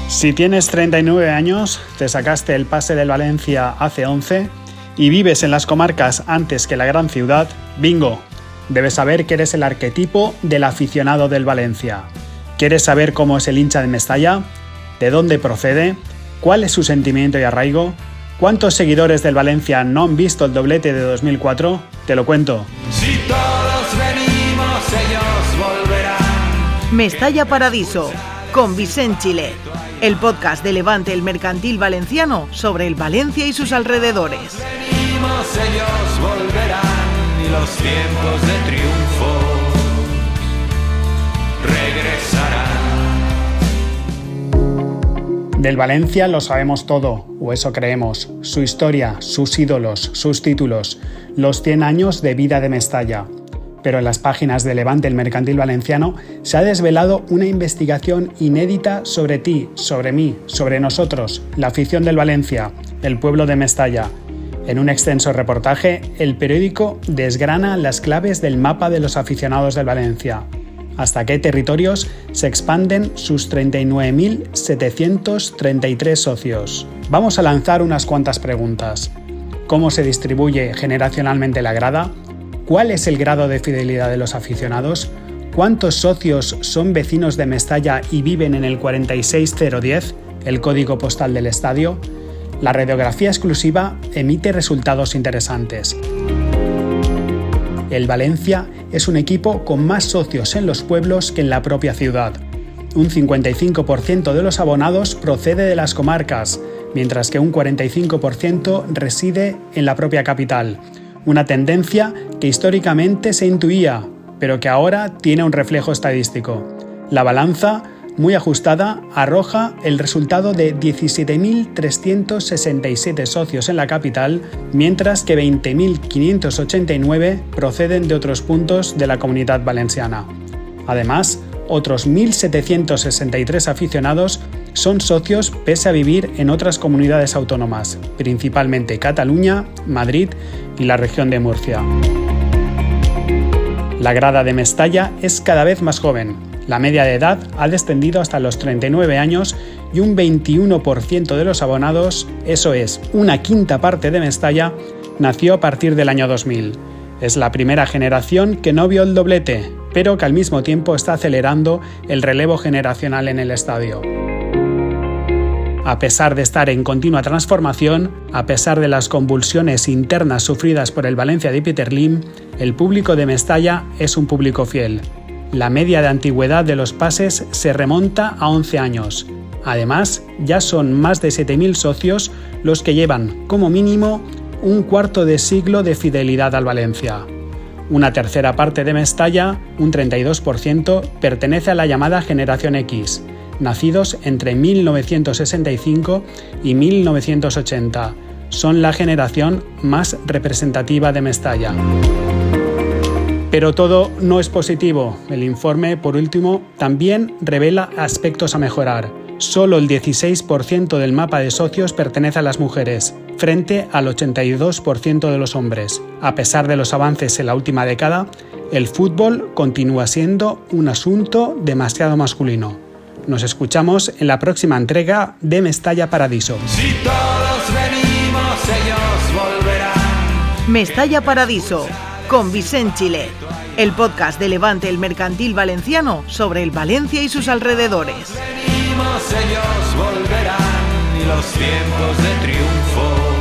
Si tienes 39 años, te sacaste el pase del Valencia hace 11 y vives en las comarcas antes que la gran ciudad, bingo, debes saber que eres el arquetipo del aficionado del Valencia. ¿Quieres saber cómo es el hincha de Mestalla? ¿De dónde procede? ¿Cuál es su sentimiento y arraigo? ¿Cuántos seguidores del Valencia no han visto el doblete de 2004? Te lo cuento. Si todos venimos, ellos volverán. Mestalla Paradiso, con Vicent Chilet, el podcast de Levante el Mercantil Valenciano sobre el Valencia y sus alrededores. Venimos, ellos volverán y los tiempos de triunfo regresarán. Del Valencia lo sabemos todo, o eso creemos. Su historia, sus ídolos, sus títulos, los 100 años de vida de Mestalla. Pero en las páginas de Levante el Mercantil Valenciano se ha desvelado una investigación inédita sobre ti, sobre mí, sobre nosotros, la afición del Valencia, el pueblo de Mestalla. En un extenso reportaje, el periódico desgrana las claves del mapa de los aficionados del Valencia. Hasta qué territorios se expanden sus 39.733 socios. Vamos a lanzar unas cuantas preguntas. ¿Cómo se distribuye generacionalmente la grada? ¿Cuál es el grado de fidelidad de los aficionados? ¿Cuántos socios son vecinos de Mestalla y viven en el 46010, el código postal del estadio? La radiografía exclusiva emite resultados interesantes. El Valencia es un equipo con más socios en los pueblos que en la propia ciudad. Un 55% de los abonados procede de las comarcas, mientras que un 45% reside en la propia capital. Una tendencia que históricamente se intuía, pero que ahora tiene un reflejo estadístico. La balanza, muy ajustada, arroja el resultado de 17.367 socios en la capital, mientras que 20.589 proceden de otros puntos de la Comunidad Valenciana. Además, otros 1.763 aficionados son socios pese a vivir en otras comunidades autónomas, principalmente Cataluña, Madrid y la región de Murcia. La grada de Mestalla es cada vez más joven. La media de edad ha descendido hasta los 39 años y un 21% de los abonados, eso es, una quinta parte de Mestalla, nació a partir del año 2000. Es la primera generación que no vio el doblete, pero que al mismo tiempo está acelerando el relevo generacional en el estadio. A pesar de estar en continua transformación, a pesar de las convulsiones internas sufridas por el Valencia de Peter Lim, el público de Mestalla es un público fiel. La media de antigüedad de los pases se remonta a 11 años. Además, ya son más de 7.000 socios los que llevan, como mínimo, un cuarto de siglo de fidelidad al Valencia. Una tercera parte de Mestalla, un 32%, pertenece a la llamada Generación X, nacidos entre 1965 y 1980. Son la generación más representativa de Mestalla. Pero todo no es positivo. El informe, por último, también revela aspectos a mejorar. Solo el 16% del mapa de socios pertenece a las mujeres, frente al 82% de los hombres. A pesar de los avances en la última década, el fútbol continúa siendo un asunto demasiado masculino. Nos escuchamos en la próxima entrega de Mestalla Paradiso. Si todos venimos, ellos volverán. Mestalla Paradiso, con Vicent Chilet, el podcast de Levante el Mercantil Valenciano sobre el Valencia y sus alrededores. Venimos, ellos volverán y los tiempos de triunfo